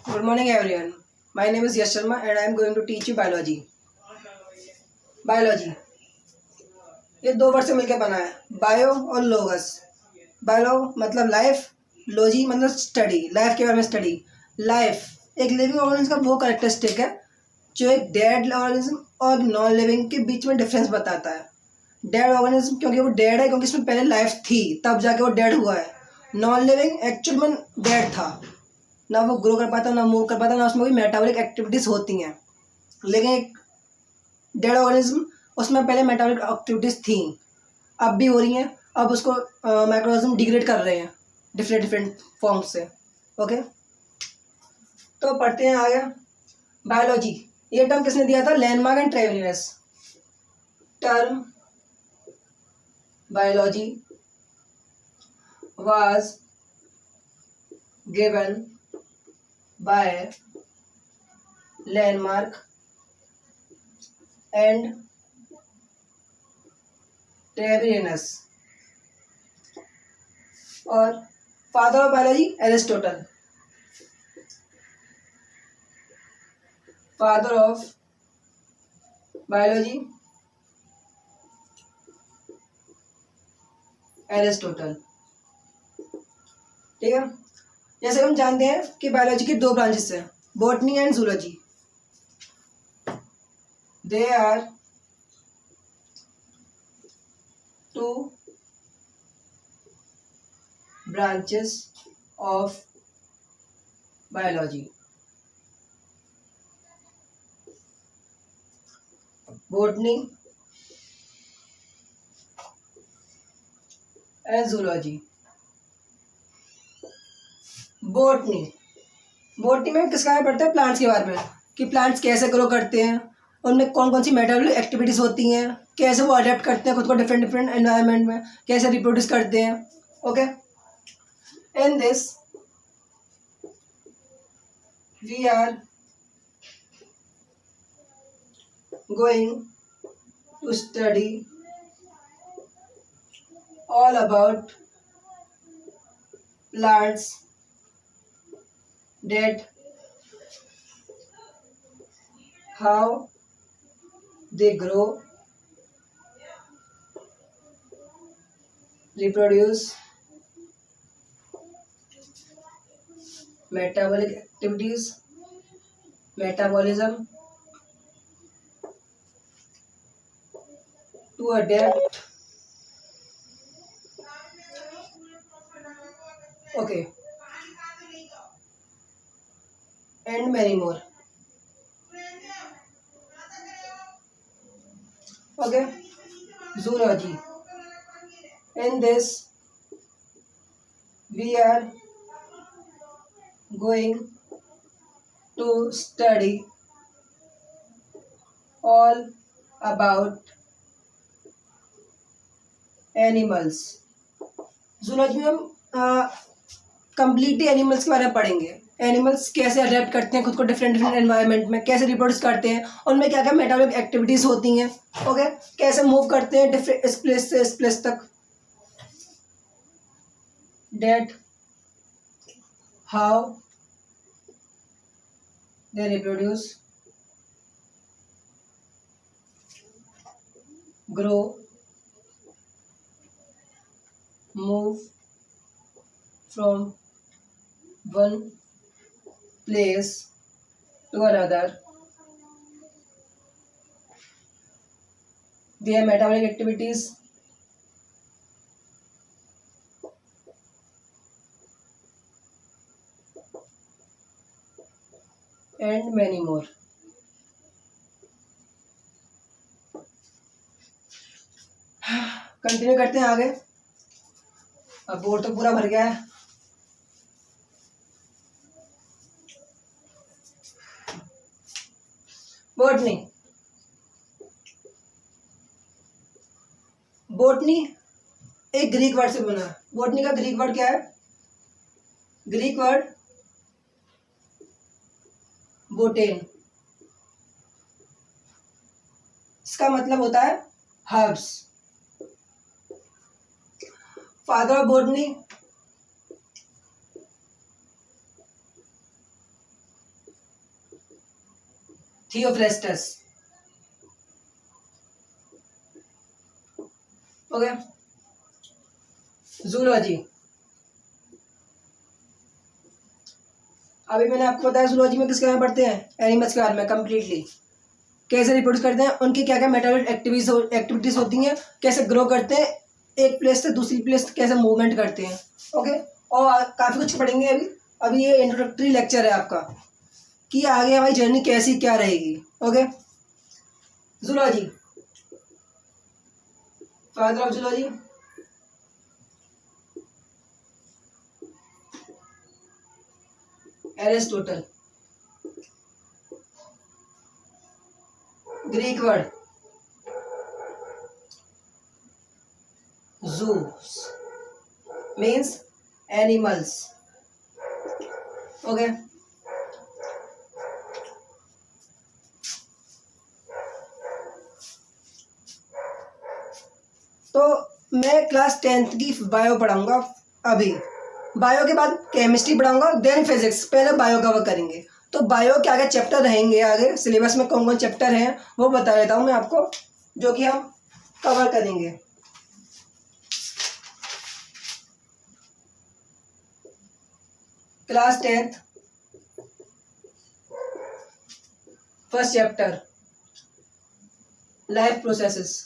Good morning, everyone. My name is Yash Sharma and I am going to teach you biology. Biology ये दो word से मिलकर बना है, बायो और लोगस। बायो मतलब लाइफ, लॉजी मतलब स्टडी, लाइफ के बारे में स्टडी। लाइफ एक लिविंग ऑर्गेनिज्म का वो कैरेक्टरिस्टिक है जो एक डेड ऑर्गेनिज्म और नॉन लिविंग के बीच में डिफरेंस बताता है। डेड ऑर्गेनिज्म क्योंकि वो डेड है, क्योंकि इसमें पहले लाइफ थी तब जाके वो डेड हुआ है। नॉन लिविंग एक्चुअल में डेड था, ना वो ग्रो कर पाता, ना मूव कर पाता, ना उसमें कोई मेटाबॉलिक एक्टिविटीज़ होती हैं। लेकिन एक डेड ऑर्गेनिज्म, उसमें पहले मेटाबॉलिक एक्टिविटीज़ थी, अब भी हो रही हैं। अब उसको माइक्रोऑर्गेनिज्म डिग्रेड कर रहे हैं डिफरेंट डिफरेंट फॉर्म से। ओके, तो पढ़ते हैं आगे। बायोलॉजी ये टर्म किसने दिया था? लैंडमार्क एंड ट्रेवेलियस। Term biology was given by Landmark and Treverinus और father of biology Aristotle. Father of biology Aristotle. ठीक है, जैसे हम जानते हैं कि बायोलॉजी की दो ब्रांचेस हैं, botany and zoology. They are two branches of biology. Botany and zoology. Botany botany में किसका पढ़ते हैं? प्लांट्स के बारे में, कि प्लांट्स कैसे ग्रो करते हैं, उनमें कौन कौन सी मेटाबॉलिक एक्टिविटीज़ होती हैं, कैसे वो अडेप्ट करते हैं खुद को डिफरेंट डिफरेंट एनवायरनमेंट में, कैसे रिप्रोड्यूस करते हैं। Okay, in this we are going to study all about plants that how they grow, reproduce, metabolic activities, metabolism, to adapt. Okay, and many more. Okay, zoology. In this we are going to study all about animals. Zoology में हम completely animals के बारे में पढ़ेंगे। Animals कैसे adapt करते हैं खुद को डिफरेंट डिफरेंट एनवायरनमेंट में, कैसे रिप्रोड्यूस करते हैं, उनमें क्या क्या मेटाबॉलिक एक्टिविटीज़ होती हैं। ओके, कैसे मूव करते हैं डिफरेंट इस प्लेस से इस प्लेस तक। That how they reproduce, grow, move from one place to another. Their metabolic activities, and many more. Continue करते हैं आगे। अब बोर्ड तो पूरा भर गया है। बॉटनी बॉटनी एक ग्रीक वर्ड से बना है। बॉटनी का ग्रीक वर्ड क्या है? ग्रीक वर्ड बोटेन। इसका मतलब होता है herbs. Father of botany Theophrastus. Okay, zoology. अभी मैंने आपको बताया जूलॉजी में किसके बारे में पढ़ते हैं, एनिमल्स के बारे में कंप्लीटली, कैसे रिप्रोड्यूस करते हैं, उनकी क्या क्या मेटाबॉलिक एक्टिविटीज होती हैं, कैसे ग्रो करते हैं, एक प्लेस से दूसरी प्लेस कैसे मूवमेंट करते हैं। ओके, और काफ़ी कुछ पढ़ेंगे अभी। अभी ये इंट्रोडक्टरी लेक्चर है आपका कि आगे हमारी जर्नी कैसी क्या रहेगी। Okay, zoology, father of zoology Aristotle. Greek word zoos means animals। Okay, तो मैं क्लास 10th की बायो पढ़ाऊंगा अभी। बायो के बाद केमिस्ट्री पढ़ाऊंगा, देन फिजिक्स। पहले बायो कवर करेंगे। तो बायो के आगे चैप्टर रहेंगे, आगे सिलेबस में कौन कौन चैप्टर हैं वो बता देता हूँ मैं आपको, जो कि हम कवर करेंगे। Class 10th first chapter life processes.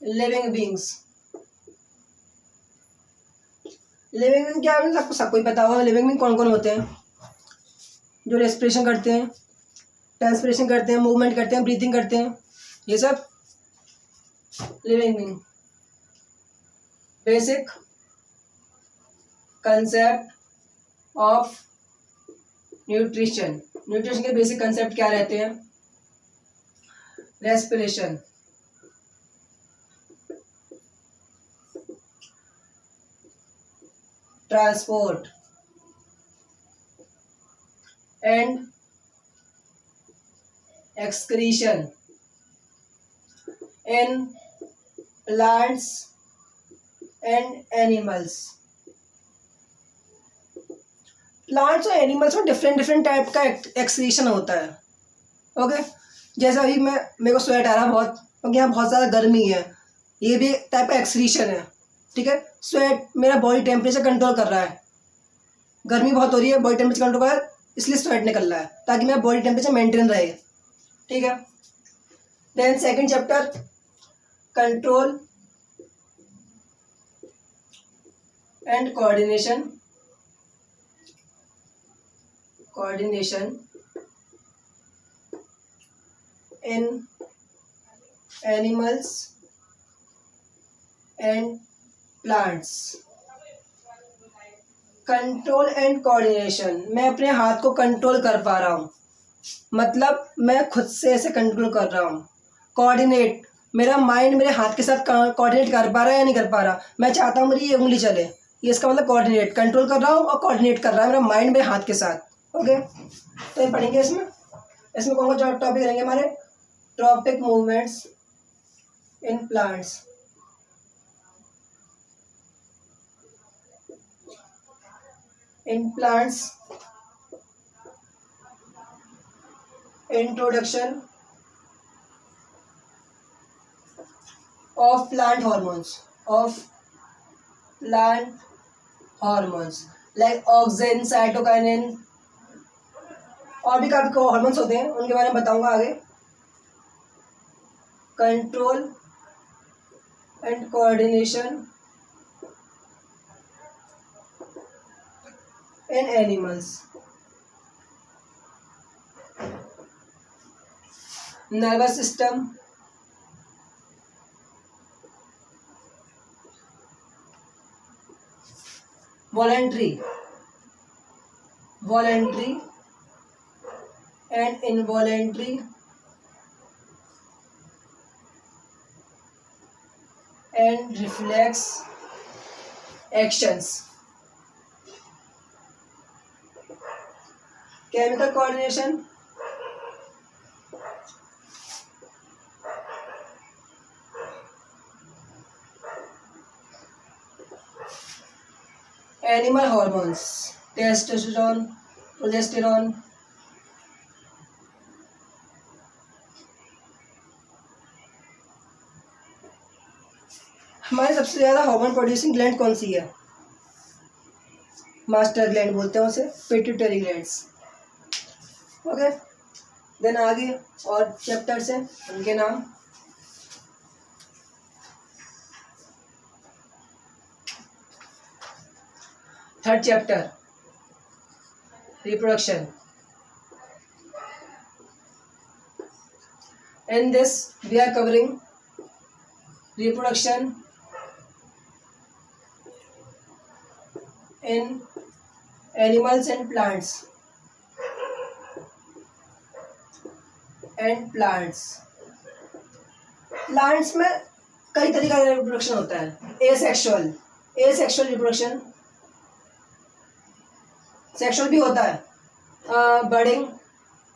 Living beings. Living being क्या है आपको सबको ही पता होगा। लिविंग बींग कौन कौन होते हैं, जो रेस्पिरेशन करते हैं, ट्रांसपिरेशन करते हैं, मूवमेंट करते हैं, ब्रीथिंग करते हैं, ये सब living being. Basic concept of nutrition. Nutrition के बेसिक कंसेप्ट क्या रहते हैं, respiration, transport and excretion in plants and animals. Plants और एनिमल्स में डिफरेंट डिफरेंट टाइप का एक्सक्रीशन होता है। ओके, जैसे अभी मेरे को स्वेट आ रहा है बहुत, क्योंकि यहाँ बहुत ज़्यादा गर्मी है, ये भी एक टाइप का एक्सक्रीशन है। ठीक है, स्वेट मेरा बॉडी टेम्परेचर कंट्रोल कर रहा है, गर्मी बहुत हो रही है, बॉडी टेम्परेचर कंट्रोल कर रहा है, इसलिए स्वेट निकल रहा है ताकि मेरा बॉडी टेम्परेचर मेंटेन रहे। ठीक है, then second chapter control and coordination in animals and plants. Control and coordination, मैं अपने हाथ को कंट्रोल कर पा रहा हूँ, मतलब मैं खुद से ऐसे कंट्रोल कर रहा हूँ। कोऑर्डिनेट, मेरा माइंड मेरे हाथ के साथ कोऑर्डिनेट कर पा रहा है या नहीं कर पा रहा। मैं चाहता हूँ मेरी ये उंगली चले, ये इसका मतलब कोऑर्डिनेट, कंट्रोल कर रहा हूँ और कोऑर्डिनेट कर रहा है मेरा माइंड मेरे हाथ के साथ। ओके, तो ये पढ़ेंगे इसमें कौन कौन टॉपिक रहेंगे हमारे, tropic movements in plants, introduction of plant hormones like auxin, cytokinin, और भी काफी हॉर्मोन्स होते हैं, उनके बारे में बताऊंगा आगे। Control and coordination in animals, nervous system, voluntary and involuntary and reflex actions, chemical coordination, animal hormones, testosterone, progesterone, हमारे सबसे ज़्यादा हार्मोन प्रोड्यूसिंग ग्लैंड कौन सी है? मास्टर ग्लैंड बोलते हैं उसे, पिट्यूटरी ग्लैंड्स। ओके, देन आगे और चैप्टर्स हैं, उनके नाम। Third chapter reproduction. In this we are covering reproduction in animals and plants. Plants में कई तरीका का रिप्रोडक्शन होता है। एसेक्सुअल रिप्रोडक्शन, सेक्सुअल भी होता है। बर्डिंग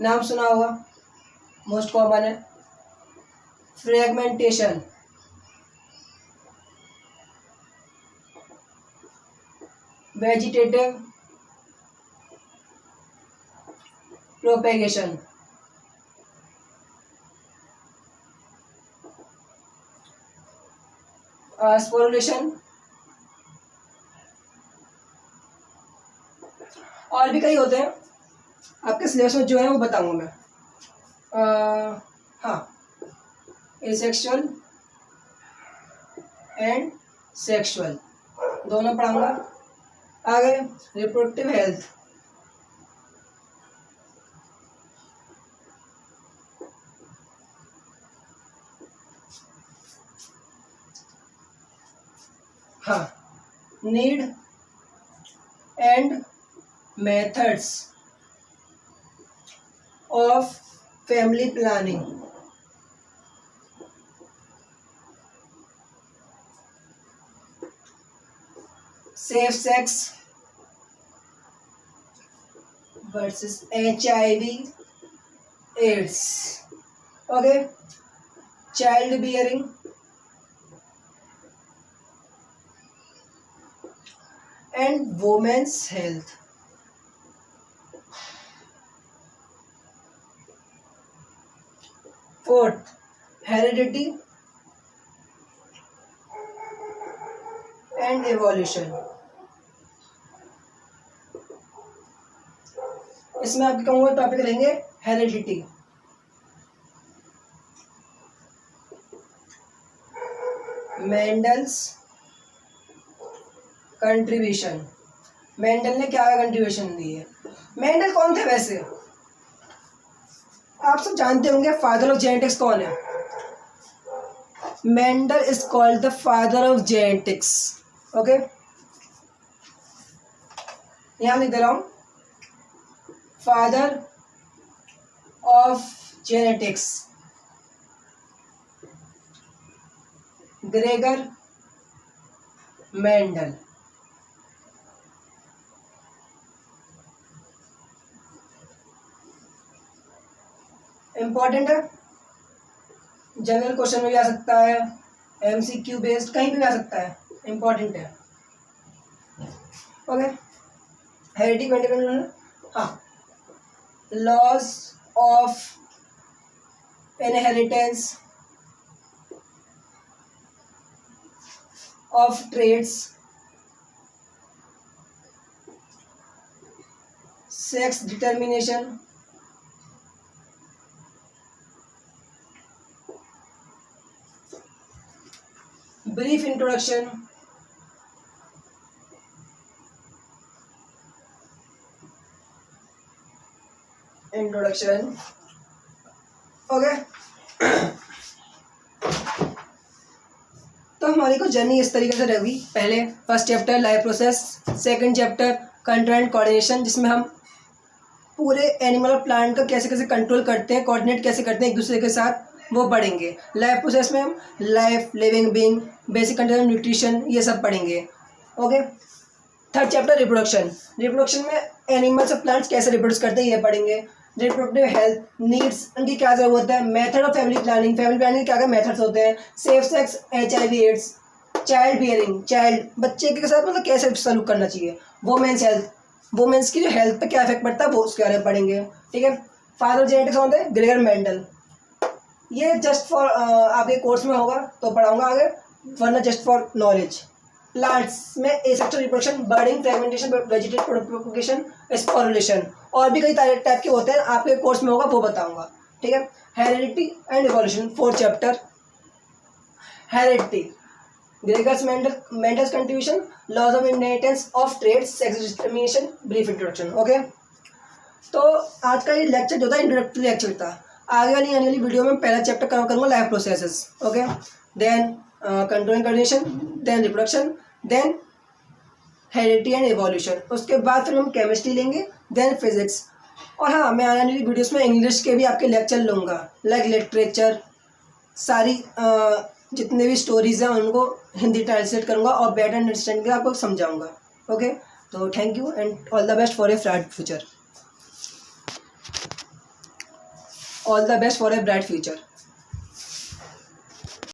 नाम सुना होगा, मोस्ट कॉमन है। फ्रेगमेंटेशन, वेजिटेटिव प्रोपेगेशन, स्पोरुलेशन, और भी कई होते हैं। आपके सिलेबस में जो है वो बताऊंगा मैं। हाँ, एसेक्सुअल एंड सेक्सुअल दोनों पढ़ाऊंगा। आगे रिप्रोडक्टिव हेल्थ, हाँ, need and methods of family planning, safe sex versus HIV AIDS. Okay, child bearing and women's health. Fourth, heredity and evolution. इसमें आपके कहूँगा टॉपिक रहेंगे हेरिडिटी, मेंडल्स कंट्रीब्यूशन। मेंडल ने क्या कंट्रीब्यूशन दी है? मेंडल कौन थे वैसे? आप सब जानते होंगे फादर ऑफ जेनेटिक्स कौन है? Mendel is called the father of genetics. Okay, यहां लिख दे रहा हूं, father of genetics Gregor Mendel. Important है, जनरल क्वेश्चन में भी आ सकता है, MCQ बेस्ड कहीं भी आ सकता है, इम्पॉर्टेंट है। ओके, हेरिडिटी, हाँ, laws of inheritance of traits, sex determination, brief introduction, okay. तो हमारी को जर्नी इस तरीके से रहेगी। पहले first chapter life process, second chapter control and coordination, जिसमें हम पूरे एनिमल और प्लांट का कैसे कैसे कंट्रोल करते हैं, कोऑर्डिनेट कैसे करते हैं एक दूसरे के साथ, वो पढ़ेंगे। लाइफ प्रोसेस में हम life, living being, basic control, nutrition, ये सब पढ़ेंगे। Okay, third chapter reproduction. Reproduction में एनिमल्स और प्लांट्स कैसे रिप्रोड्यूस करते हैं ये पढ़ेंगे। रिप्रोडक्टिव हेल्थ, नीड्स, उनकी क्या ज़रूरत है, मेथड ऑफ फैमिली प्लानिंग के क्या क्या मेथड्स होते हैं, safe sex, HIV AIDS, child bearing, child बच्चे के साथ मतलब कैसे सलूक करना चाहिए, वुमेन्स हेल्थ, वुमेन्स की जो हेल्थ पे क्या इफेक्ट पड़ता है वो उसके बारे में पढ़ेंगे, ठीक है। फादर जेनेटिक्स होते हैं ग्रेगर मेंडल, ये जस्ट फॉर आपके कोर्स में होगा तो पढ़ाऊंगा आगे, वरना जस्ट फॉर नॉलेज। प्लांट्स में asexual reproduction, budding, fragmentation, vegetative propagation, sporulation, और भी कई टाइप के होते हैं, आपके कोर्स में होगा वो बताऊंगा, ठीक है। Heredity and evolution 4th chapter. Heredity, Gregor's Mendel's contribution, laws of inheritance of traits, sex discrimination, brief introduction, okay. तो आज का ये लेक्चर जो था इंट्रोडक्टरी लेक्चर था। आगे वाली वीडियो में पहला चैप्टर कवर करूँगा life processes, okay, then controlling coordination, then reproduction, then heredity and evolution. उसके बाद फिर हम केमिस्ट्री लेंगे, देन फिजिक्स। और हाँ, मैं आने वाली वीडियोस में इंग्लिश के भी आपके लेक्चर लूँगा, लाइक लिटरेचर, सारी जितने भी स्टोरीज हैं उनको हिंदी ट्रांसलेट करूँगा और बेटर अंडरस्टैंड के आपको समझाऊँगा, ओके। तो thank you and all the best for a bright future, all the best for a bright future.